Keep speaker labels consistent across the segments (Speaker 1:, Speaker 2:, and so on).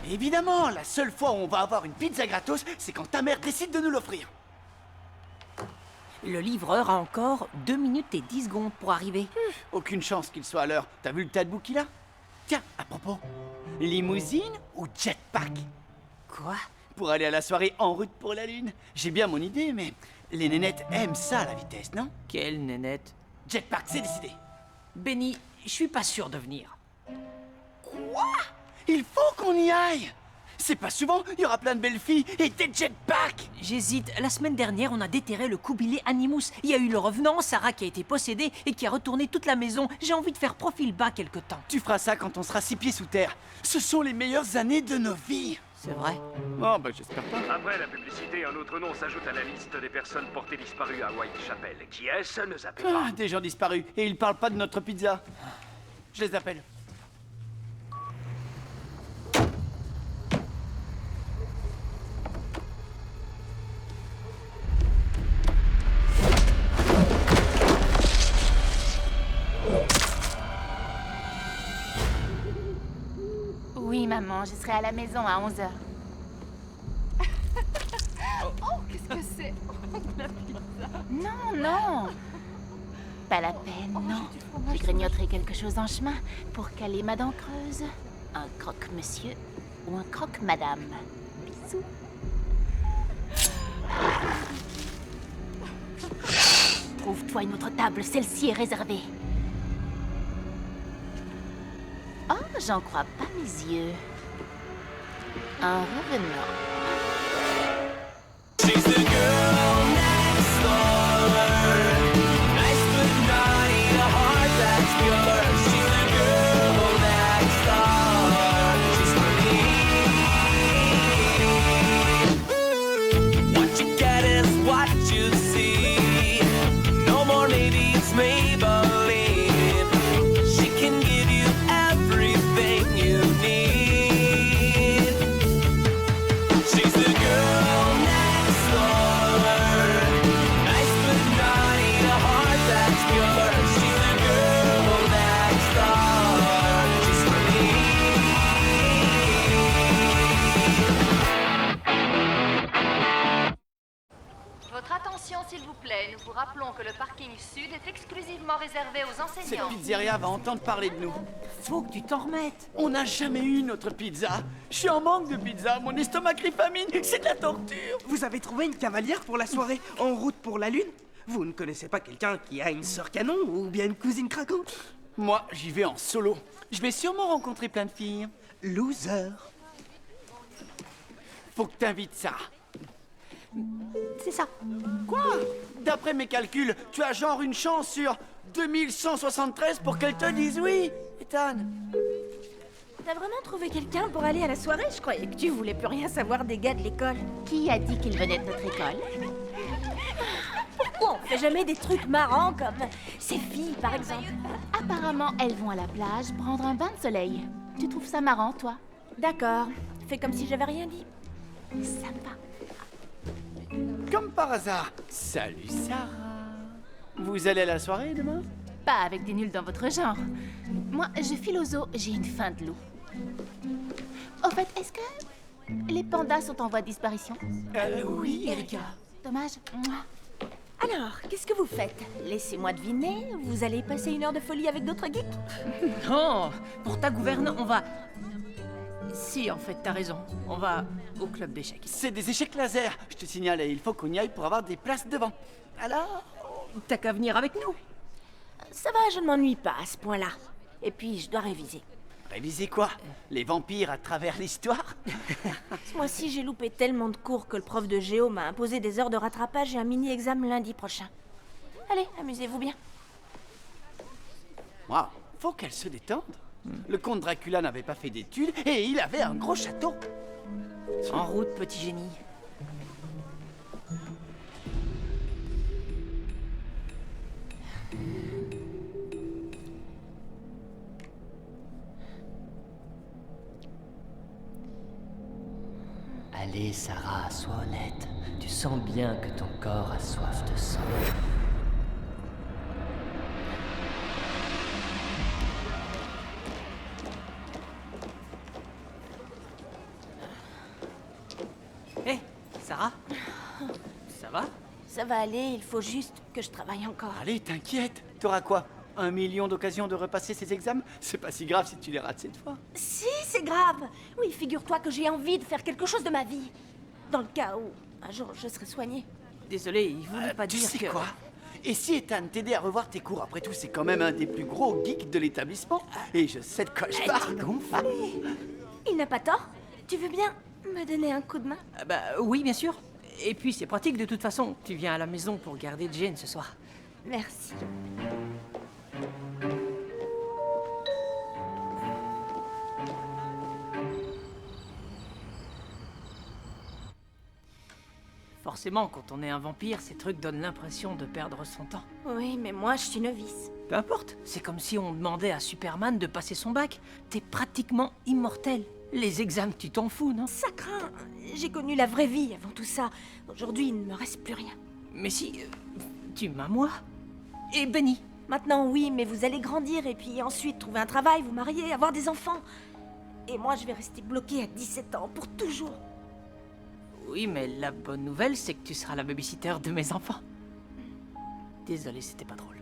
Speaker 1: Évidemment, la seule fois où on va avoir une pizza gratos, c'est quand ta mère décide de nous l'offrir.
Speaker 2: Le livreur a encore 2 minutes et 10 secondes pour arriver.
Speaker 1: Aucune chance qu'il soit à l'heure. T'as vu le tas de boue qu'il a? Tiens, à propos, limousine ou jetpack?
Speaker 2: Quoi?
Speaker 1: Pour aller à la soirée en route pour la Lune. J'ai bien mon idée, mais les nénettes aiment ça, la vitesse, non?
Speaker 2: Quelle nénette.
Speaker 1: Jetpack, c'est décidé.
Speaker 2: Benny, je suis pas sûr de venir.
Speaker 1: Quoi? Il faut qu'on y aille. C'est pas souvent, il y aura plein de belles filles et des jetpacks.
Speaker 2: J'hésite. La semaine dernière, on a déterré le coubilé Animus. Il y a eu le revenant, Sarah qui a été possédée et qui a retourné toute la maison. J'ai envie de faire profil bas quelque temps.
Speaker 1: Tu feras ça quand on sera 6 pieds sous terre. Ce sont les meilleures années de nos vies.
Speaker 2: C'est vrai.
Speaker 1: Oh, bah j'espère pas.
Speaker 3: Après la publicité, un autre nom s'ajoute à la liste des personnes portées disparues à Whitechapel. Qui est-ce? Ne zappez pas.
Speaker 1: Ah, des gens disparus. Et ils parlent pas de notre pizza. Je les appelle.
Speaker 4: Oui, maman, je serai à la maison à 11h.
Speaker 5: Oh, qu'est-ce que c'est? La pizza.
Speaker 4: Non, non. Pas la peine, non. Je grignoterai quelque chose en chemin pour caler ma dent creuse. Un croque-monsieur ou un croque-madame. Bisous. Trouve-toi une autre table, celle-ci est réservée. Oh, j'en crois pas mes yeux. Un revenant.
Speaker 6: She's the girl next door. Nice but naughty, a heart that's pure. She's the girl next door. She's for me. What you get is what you see. No more maybe it's Maybelline. She can give you everything you need. She's the girl next door. Nice but naughty, a heart that's pure. She's the girl next door. She's for me.
Speaker 5: Votre attention, s'il vous plaît. Nous vous rappelons que le parking sud est exclusivement réservé aux
Speaker 1: Cette
Speaker 5: enseignants.
Speaker 1: pizzeria va entendre parler de nous.
Speaker 2: Faut que tu t'en remettes.
Speaker 1: On n'a jamais eu notre pizza. Je suis en manque de pizza. Mon estomac crie famine. C'est de la torture.
Speaker 7: Vous avez trouvé une cavalière pour la soirée en route pour la Lune? Vous ne connaissez pas quelqu'un qui a une sœur canon ou bien une cousine craquante?
Speaker 1: Moi, j'y vais en solo. Je vais sûrement rencontrer plein de filles.
Speaker 7: Loser.
Speaker 1: Faut que t'invites Sarah.
Speaker 2: C'est ça.
Speaker 1: Quoi? D'après mes calculs, tu as genre une chance sur 2173 pour qu'elle te dise oui, Ethan.
Speaker 8: T'as vraiment trouvé quelqu'un pour aller à la soirée? Je croyais que tu voulais plus rien savoir des gars de l'école.
Speaker 4: Qui a dit qu'il venait de notre école?
Speaker 8: Pourquoi on fait jamais des trucs marrants comme ces filles, par exemple?
Speaker 4: Apparemment, elles vont à la plage prendre un bain de soleil. Tu trouves ça marrant, toi?
Speaker 8: D'accord. Fais comme si j'avais rien dit.
Speaker 4: Ça me va.
Speaker 1: Comme par hasard. Salut Sarah. Vous allez à la soirée demain?
Speaker 4: Pas avec des nuls dans votre genre. Moi, je file au zoo, j'ai une faim de loup. Au fait, est-ce que les pandas sont en voie de disparition?
Speaker 1: Oui,
Speaker 4: Erika. Dommage. Mouah.
Speaker 8: Alors, qu'est-ce que vous faites? Laissez-moi deviner, vous allez passer une heure de folie avec d'autres geeks?
Speaker 2: Non, pour ta gouverne, on va... Si, en fait, t'as raison. On va au club d'échecs.
Speaker 1: C'est des échecs laser. Je te signale, et il faut qu'on y aille pour avoir des places devant. Alors?
Speaker 2: T'as qu'à venir avec nous.
Speaker 8: Ça va, je ne m'ennuie pas à ce point-là. Et puis, je dois réviser.
Speaker 1: Réviser quoi? Les vampires à travers l'histoire?
Speaker 8: Ce mois-ci, j'ai loupé tellement de cours que le prof de géo m'a imposé des heures de rattrapage et un mini-examen lundi prochain. Allez, amusez-vous bien.
Speaker 1: Waouh, faut qu'elle se détende. Le comte Dracula n'avait pas fait d'études et il avait un gros château.
Speaker 2: En route, petit génie.
Speaker 9: Allez, Sarah, sois honnête. Tu sens bien que ton corps a soif de sang.
Speaker 2: Sarah? Ça va?
Speaker 8: Ça va aller, il faut juste que je travaille encore.
Speaker 1: Allez, t'inquiète. T'auras quoi? 1 million d'occasions de repasser ces examens? C'est pas si grave si tu les rates cette fois.
Speaker 8: Si, c'est grave. Oui, figure-toi que j'ai envie de faire quelque chose de ma vie. Dans le cas où un jour je serai soignée.
Speaker 2: Désolé, il voulait pas
Speaker 1: Tu
Speaker 2: dire
Speaker 1: sais
Speaker 2: que...
Speaker 1: quoi? Et si Ethan t'aidait à revoir tes cours? Après tout, c'est quand même un des plus gros geeks de l'établissement. Et je sais de quoi je parle.
Speaker 8: Il n'a pas tort. Tu veux bien me donner un coup de main?
Speaker 2: Ah bah oui, bien sûr. Et puis c'est pratique de toute façon. Tu viens à la maison pour garder Jane ce soir.
Speaker 8: Merci.
Speaker 2: Forcément, quand on est un vampire, ces trucs donnent l'impression de perdre son temps.
Speaker 8: Oui, mais moi je suis novice.
Speaker 2: Peu importe, c'est comme si on demandait à Superman de passer son bac. T'es pratiquement immortel. Les examens, tu t'en fous, non?
Speaker 8: Ça craint. J'ai connu la vraie vie avant tout ça. Aujourd'hui, il ne me reste plus rien.
Speaker 2: Mais si... tu m'as moi. Et Benny.
Speaker 8: Maintenant, oui, mais vous allez grandir et puis ensuite trouver un travail, vous marier, avoir des enfants. Et moi, je vais rester bloquée à 17 ans pour toujours.
Speaker 2: Oui, mais la bonne nouvelle, c'est que tu seras la babysitter de mes enfants. Désolé, c'était pas drôle.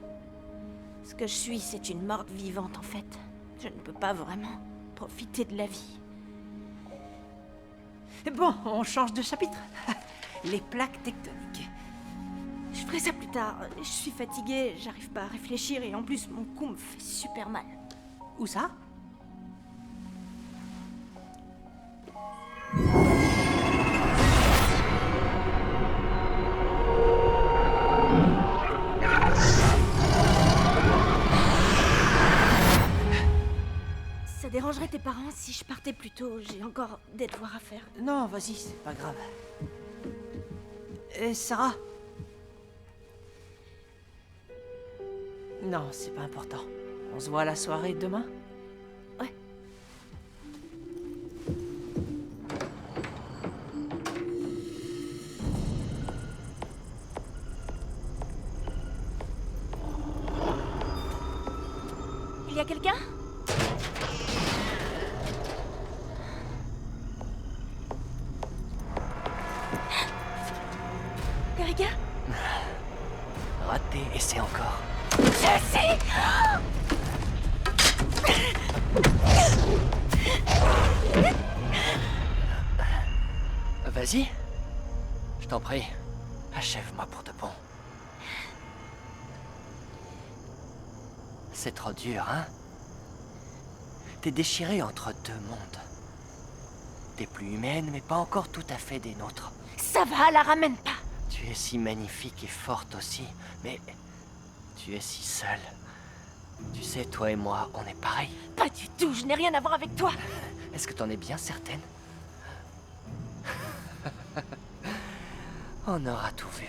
Speaker 8: Ce que je suis, c'est une morte vivante en fait. Je ne peux pas vraiment profiter de la vie.
Speaker 2: Bon, on change de chapitre. Les plaques tectoniques.
Speaker 8: Je ferai ça plus tard. Je suis fatiguée, j'arrive pas à réfléchir et en plus mon cou me fait super mal.
Speaker 2: Où ça?
Speaker 8: Ça dérangerait tes parents si je partais plus tôt. J'ai encore des devoirs à faire.
Speaker 2: Non, vas-y, c'est pas grave. Et Sarah? Non, c'est pas important. On se voit à la soirée demain?
Speaker 8: Ouais. Il y a quelqu'un? Erika?
Speaker 9: Raté, et c'est encore.
Speaker 8: Jessie!
Speaker 9: Vas-y. Je t'en prie. Achève-moi pour de bon. C'est trop dur, hein? T'es déchirée entre deux mondes. T'es plus humaine, mais pas encore tout à fait des nôtres.
Speaker 8: Ça va, la ramène pas.
Speaker 9: Tu es si magnifique et forte aussi, mais tu es si seule. Tu sais, toi et moi, on est pareils.
Speaker 8: Pas du tout, je n'ai rien à voir avec toi.
Speaker 9: Est-ce que t'en es bien certaine? On aura tout vu.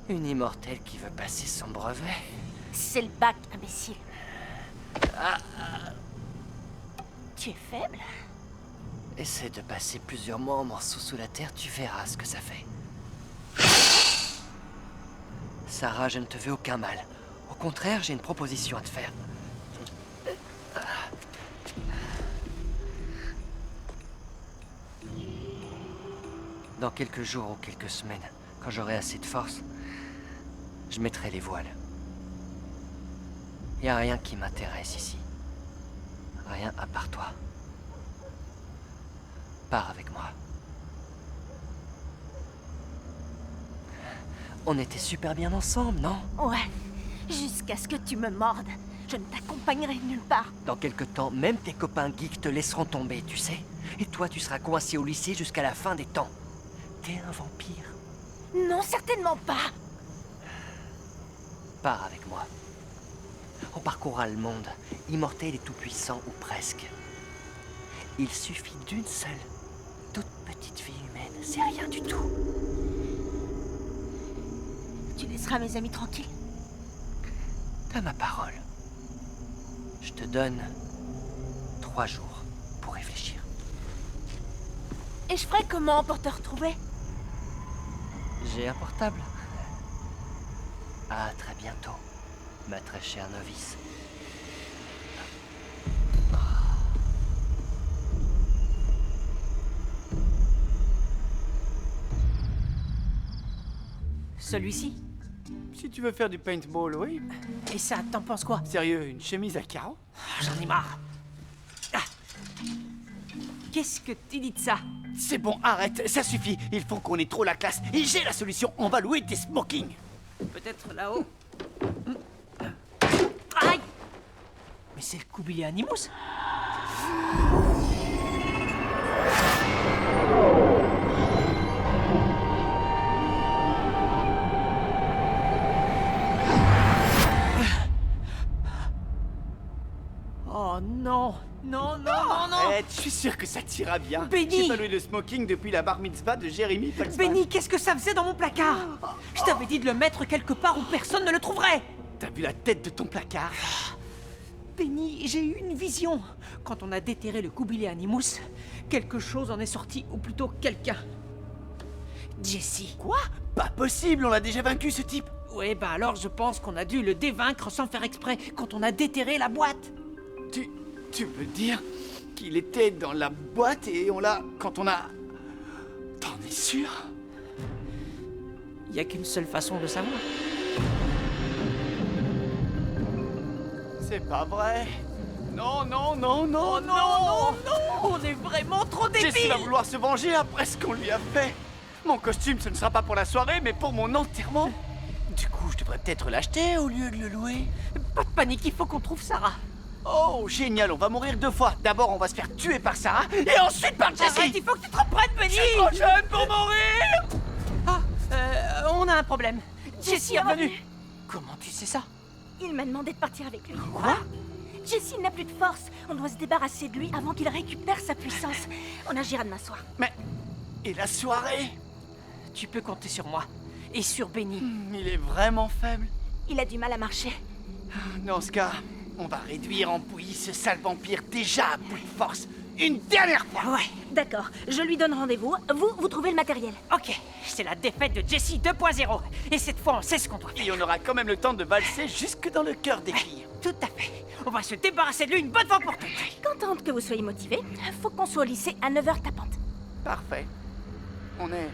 Speaker 9: Une immortelle qui veut passer son brevet.
Speaker 8: C'est le bac, imbécile. Tu es faible?
Speaker 9: Essaie de passer plusieurs mois en morceaux sous la terre, tu verras ce que ça fait. Sarah, je ne te veux aucun mal. Au contraire, j'ai une proposition à te faire. Dans quelques jours ou quelques semaines, quand j'aurai assez de force, je mettrai les voiles. Y a rien qui m'intéresse ici. Rien à part toi. Pars avec moi. On était super bien ensemble, non?
Speaker 8: Ouais, jusqu'à ce que tu me mordes. Je ne t'accompagnerai nulle part.
Speaker 9: Dans quelque temps, même tes copains geeks te laisseront tomber, tu sais? Et toi, tu seras coincé au lycée jusqu'à la fin des temps. T'es un vampire.
Speaker 8: Non, certainement pas.
Speaker 9: Pars avec moi. On parcourra le monde, immortel et tout-puissant, ou presque. Il suffit d'une seule, toute petite vie humaine, c'est rien du tout.
Speaker 8: Tu laisseras mes amis tranquilles?
Speaker 9: T'as ma parole. Je te donne 3 jours pour réfléchir.
Speaker 8: Et je ferai comment pour te retrouver?
Speaker 9: J'ai un portable. À très bientôt, ma très chère novice.
Speaker 2: Celui-ci.
Speaker 1: Si tu veux faire du paintball, oui.
Speaker 2: Et ça, t'en penses quoi?
Speaker 1: Sérieux, une chemise à carreaux?
Speaker 2: J'en ai marre. Ah. Qu'est-ce que tu dis de ça?
Speaker 1: C'est bon, arrête, ça suffit. Il faut qu'on ait trop la classe. Et j'ai la solution, on va louer des smokings.
Speaker 2: Peut-être là-haut. Aïe! Mais c'est le Kubilé Animus. Oh non! Non, non, non, non!
Speaker 1: Eh, je suis sûr que ça t'ira bien.
Speaker 2: Benny!
Speaker 1: J'ai pas loué de smoking depuis la bar mitzvah de Jérémy Foxman.
Speaker 2: Benny, qu'est-ce que ça faisait dans mon placard? Je t'avais dit de le mettre quelque part où personne ne le trouverait!
Speaker 1: T'as vu la tête de ton placard?
Speaker 2: Benny, j'ai eu une vision. Quand on a déterré le Kubilé Animus, quelque chose en est sorti, ou plutôt quelqu'un. Jessie.
Speaker 1: Quoi? Pas possible, on l'a déjà vaincu ce type.
Speaker 2: Ouais, bah alors je pense qu'on a dû le dévaincre sans faire exprès quand on a déterré la boîte.
Speaker 1: Tu veux dire qu'il était dans la boîte et on l'a... quand on a... T'en es sûr?
Speaker 2: Y a qu'une seule façon de savoir.
Speaker 1: C'est pas vrai. Non, non, non, non,
Speaker 2: Oh non, non, non! On est vraiment trop débiles!
Speaker 1: Jessie va vouloir se venger après ce qu'on lui a fait. Mon costume, ce ne sera pas pour la soirée, mais pour mon enterrement. Du coup, je devrais peut-être l'acheter au lieu de le louer.
Speaker 2: Pas de panique, il faut qu'on trouve Sarah.
Speaker 1: Oh, génial, on va mourir 2 fois. D'abord, on va se faire tuer par Sarah, et ensuite par Jessie.
Speaker 2: Arrête, il faut que tu te reprennes, Benny!
Speaker 1: Je suis trop jeune pour mourir.
Speaker 2: Ah, on a un problème. Jessie est revenue.
Speaker 8: revenu.
Speaker 2: Comment tu sais ça?
Speaker 8: Il m'a demandé de partir avec lui.
Speaker 2: Quoi?
Speaker 8: Jessie n'a plus de force. On doit se débarrasser de lui avant qu'il récupère sa puissance. On agira demain soir.
Speaker 1: Mais... et la soirée?
Speaker 2: Tu peux compter sur moi. Et sur Benny.
Speaker 1: Il est vraiment faible.
Speaker 8: Il a du mal à marcher.
Speaker 1: Dans ce cas, on va réduire en bouillie ce sale vampire déjà à bout de force. Une dernière fois.
Speaker 2: Ouais.
Speaker 8: D'accord, je lui donne rendez-vous. Vous trouvez le matériel.
Speaker 2: Ok, c'est la défaite de Jessie 2.0. Et cette fois, on sait ce qu'on doit faire.
Speaker 1: Et on aura quand même le temps de valser jusque dans le cœur des filles.
Speaker 2: Tout à fait. On va se débarrasser de lui une bonne fois pour toutes.
Speaker 8: Contente que vous soyez motivés. Faut qu'on soit au lycée à 9h tapante.
Speaker 1: Parfait. On est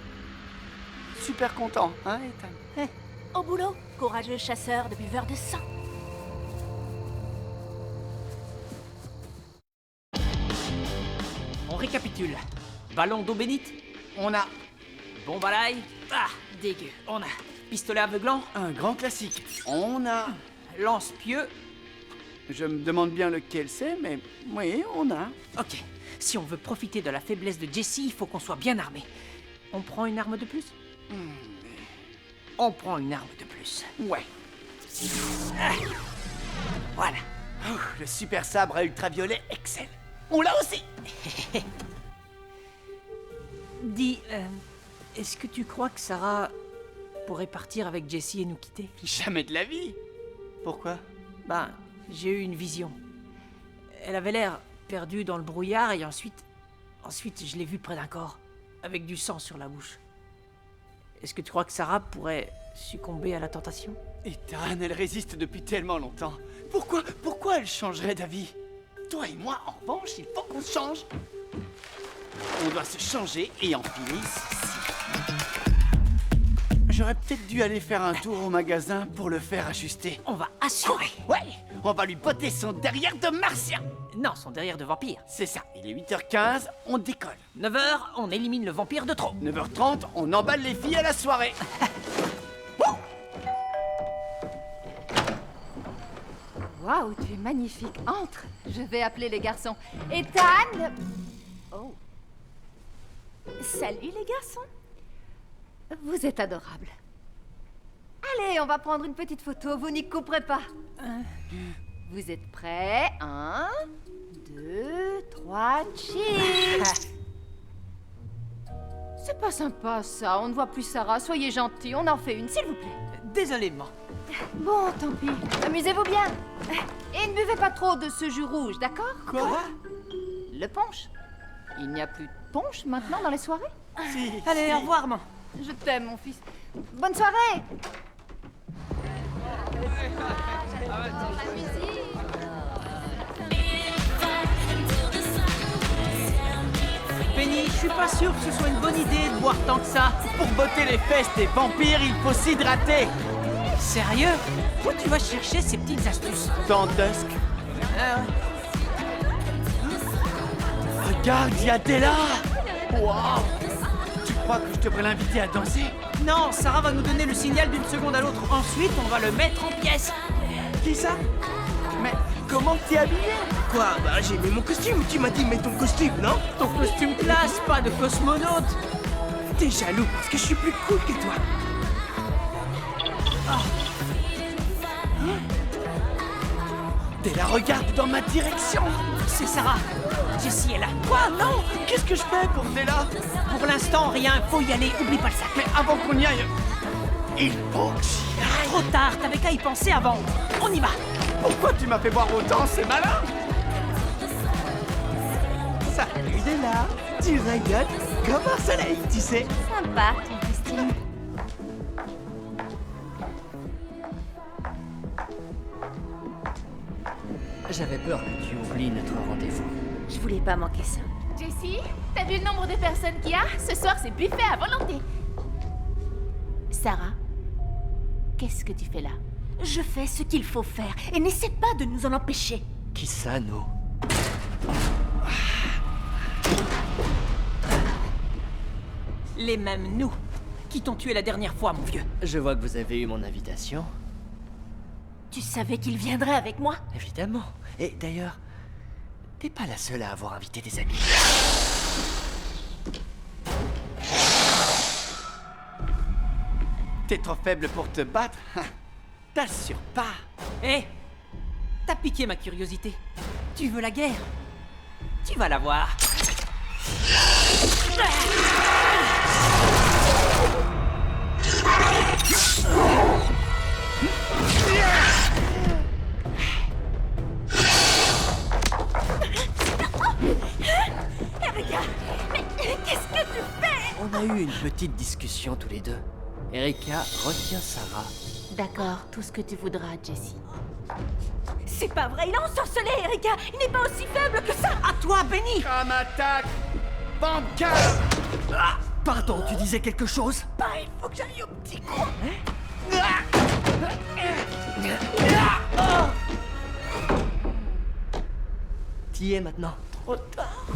Speaker 1: super contents, hein, Ethan?
Speaker 8: Au boulot, courageux chasseur de buveurs de sang.
Speaker 2: On récapitule. Ballon d'eau bénite.
Speaker 1: On a
Speaker 2: Bombe à l'ail. Ah, dégueu. On a pistolet aveuglant.
Speaker 1: un grand classique. On a...
Speaker 2: Lance-pieu.
Speaker 1: Je me demande bien lequel c'est, mais oui, on a.
Speaker 2: Ok. Si on veut profiter de la faiblesse de Jessie, il faut qu'on soit bien armé. On prend une arme de plus? On prend une arme de plus.
Speaker 1: Ouais.
Speaker 2: Ah. Voilà.
Speaker 1: Le super sabre à ultraviolet excelle. On l'a aussi.
Speaker 2: Dis, est-ce que tu crois que Sarah pourrait partir avec Jessie et nous quitter?
Speaker 1: Jamais de la vie. Pourquoi?
Speaker 2: Ben, j'ai eu une vision. Elle avait l'air perdue dans le brouillard et ensuite je l'ai vue près d'un corps, avec du sang sur la bouche. Est-ce que tu crois que Sarah pourrait succomber à la tentation?
Speaker 1: Ethan, elle résiste depuis tellement longtemps. Pourquoi elle changerait d'avis? Toi et moi, en revanche, il faut qu'on se change. On doit se changer et enfiler ceci. J'aurais peut-être dû aller faire un tour au magasin pour le faire ajuster.
Speaker 2: On va assurer.
Speaker 1: Ouais, on va lui botter son derrière de martien.
Speaker 2: Non, son derrière de vampire.
Speaker 1: C'est ça, il est 8h15, on décolle.
Speaker 2: 9h, on élimine le vampire de trop.
Speaker 1: 9h30, on emballe les filles à la soirée.
Speaker 5: Waouh, tu es magnifique. Entre. Je vais appeler les garçons. Ethan. Oh,
Speaker 8: Salut les garçons.
Speaker 5: vous êtes adorable. Allez, on va prendre une petite photo. Vous n'y couperez pas. Vous êtes prêts? 1, 2, 3, cheese. C'est pas sympa ça. On ne voit plus Sarah. Soyez gentils. On en fait une, s'il vous plaît.
Speaker 2: Désolé, maman.
Speaker 5: Bon, tant pis. Amusez-vous bien. Et ne buvez pas trop de ce jus rouge, d'accord?
Speaker 1: Quoi?
Speaker 5: Le punch. Il n'y a plus de punch maintenant dans les soirées?
Speaker 2: Allez, au revoir, maman.
Speaker 5: Je t'aime, mon fils. Bonne soirée.
Speaker 2: Benny, je suis pas sûr que ce soit une bonne idée de boire tant que ça.
Speaker 1: Pour botter les fesses des vampires, il faut s'hydrater.
Speaker 2: Sérieux? Où tu vas chercher ces petites astuces?
Speaker 1: Dans Dusk. Regarde, il y a Della. Waouh. Tu crois que je devrais l'inviter à danser?
Speaker 2: Non, Sarah va nous donner le signal d'une seconde à l'autre. Ensuite, on va le mettre en pièces.
Speaker 7: Qui ça?
Speaker 1: Mais comment t'es habillé?
Speaker 7: Quoi? Bah j'ai mis mon costume, tu m'as dit mets ton costume, non?
Speaker 2: Ton costume classe, pas de cosmonaute.
Speaker 7: T'es jaloux parce que je suis plus cool que toi.
Speaker 1: Della, regarde dans ma direction.
Speaker 2: C'est Sarah. Jessie est là.
Speaker 1: Quoi? Non. Qu'est-ce que je fais pour Della?
Speaker 2: Pour l'instant, rien. Faut y aller. Oublie pas le sac.
Speaker 1: Mais avant qu'on y aille, il faut que j'y aille.
Speaker 2: Trop tard. T'avais qu'à y penser avant. On y va.
Speaker 1: Pourquoi tu m'as fait boire autant? C'est malin.
Speaker 7: Salut Della, tu rayonnes comme un soleil, tu sais.
Speaker 4: Sympa, ton costume.
Speaker 9: J'avais peur que tu oublies notre rendez-vous.
Speaker 4: Je voulais pas manquer ça. Jessie, t'as vu le nombre de personnes qu'il y a? Ce soir, c'est buffet à volonté. Sarah, qu'est-ce que tu fais là?
Speaker 8: Je fais ce qu'il faut faire et n'essaie pas de nous en empêcher.
Speaker 9: Qui ça, nous?
Speaker 2: Les mêmes nous qui t'ont tué la dernière fois, mon vieux.
Speaker 9: Je vois que vous avez eu mon invitation.
Speaker 8: Tu savais qu'il viendrait avec moi?
Speaker 9: Évidemment. Et d'ailleurs, t'es pas la seule à avoir invité des amis.
Speaker 1: T'es trop faible pour te battre? T'assures pas.
Speaker 2: Hé, t'as piqué ma curiosité. Tu veux la guerre? Tu vas la voir.
Speaker 8: Erika, mais qu'est-ce que tu fais?
Speaker 9: On a eu une petite discussion tous les deux. Erika retient Sarah.
Speaker 4: D'accord, tout ce que tu voudras, Jessie.
Speaker 8: C'est pas vrai, il a ensorcelé Erika. Il n'est pas aussi faible que ça.
Speaker 2: À toi, Benny.
Speaker 1: Comme attaque. Vampire.
Speaker 9: Pardon, tu disais quelque chose?
Speaker 8: Bah, il faut que j'aille au petit coin.
Speaker 9: T'y es maintenant.
Speaker 2: Trop tard.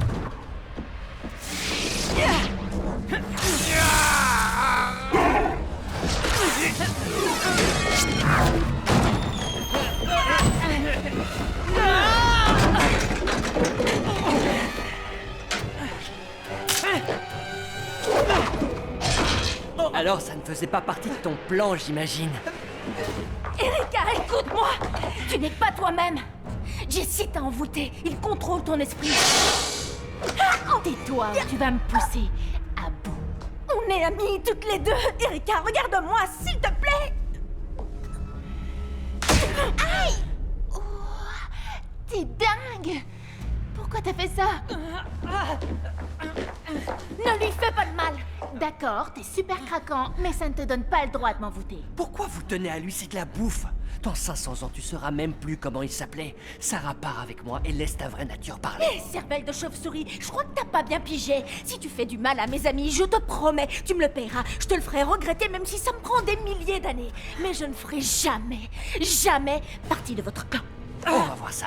Speaker 9: Alors, ça ne faisait pas partie de ton plan, j'imagine.
Speaker 8: Erika, écoute-moi. Tu n'es pas toi-même. Jessie t'a envoûté. Il contrôle ton esprit.
Speaker 4: Tais-toi, tu vas me pousser à bout.
Speaker 8: On est amis toutes les deux. Erika, regarde-moi, s'il te plaît.
Speaker 4: Aïe! Oh, t'es dingue! Pourquoi t'as fait ça?
Speaker 8: Ne lui fais pas de mal.
Speaker 4: D'accord, t'es super craquant, mais ça ne te donne pas le droit de m'envoûter.
Speaker 9: Pourquoi vous tenez à lui? C'est de la bouffe. Dans 500 ans, tu sauras même plus comment il s'appelait. Sarah part avec moi et laisse ta vraie nature parler.
Speaker 8: Hé, cervelle de chauve-souris, je crois que t'as pas bien pigé. Si tu fais du mal à mes amis, je te promets, tu me le paieras. Je te le ferai regretter même si ça me prend des milliers d'années. Mais je ne ferai jamais, jamais partie de votre clan.
Speaker 9: On va voir ça.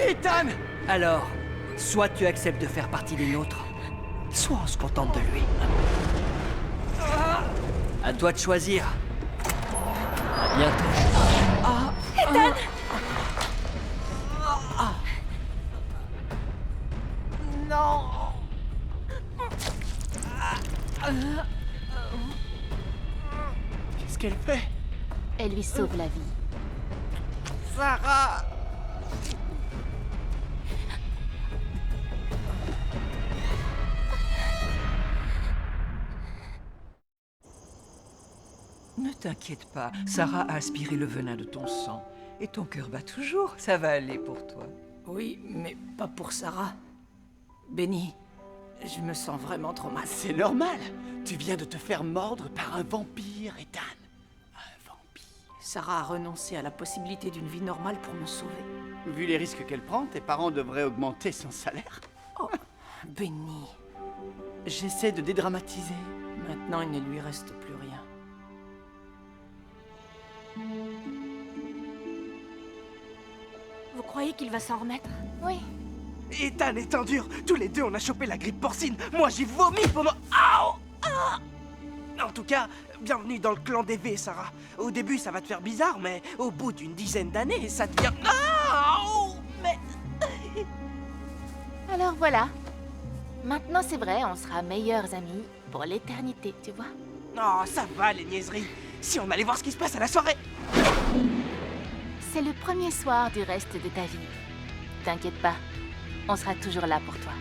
Speaker 1: Ethan!
Speaker 9: Alors, soit tu acceptes de faire partie des nôtres, soit on se contente de lui. À toi de choisir. À bientôt.
Speaker 8: Ethan!
Speaker 1: Qu'est-ce qu'elle fait?
Speaker 4: Elle lui sauve la vie.
Speaker 7: Sarah!
Speaker 10: Ne t'inquiète pas, Sarah a aspiré le venin de ton sang. Et ton cœur bat toujours, ça va aller pour toi.
Speaker 2: Oui, mais pas pour Sarah. Benny, Je me sens vraiment trop mal.
Speaker 1: C'est normal. Tu viens de te faire mordre par un vampire, Ethan. Un vampire.
Speaker 2: Sarah a renoncé à la possibilité d'une vie normale pour me sauver.
Speaker 1: Vu les risques qu'elle prend, tes parents devraient augmenter son salaire.
Speaker 2: Oh, Benny.
Speaker 1: J'essaie de dédramatiser.
Speaker 2: Maintenant, il ne lui reste plus rien.
Speaker 8: Vous croyez qu'il va s'en remettre?
Speaker 4: Oui.
Speaker 7: Ethan étant dur, tous les deux on a chopé la grippe porcine. Moi j'ai vomi pendant... Aouh ah. En tout cas, bienvenue dans le clan des V, Sarah. Au début ça va te faire bizarre, mais au bout d'une dizaine d'années, ça devient... Aouh mais...
Speaker 4: Alors voilà. Maintenant, c'est vrai, on sera meilleurs amis pour l'éternité, tu vois.
Speaker 7: Oh, ça va les niaiseries. Si on allait voir ce qui se passe à la soirée.
Speaker 4: C'est le premier soir du reste de ta vie. T'inquiète pas, on sera toujours là pour toi.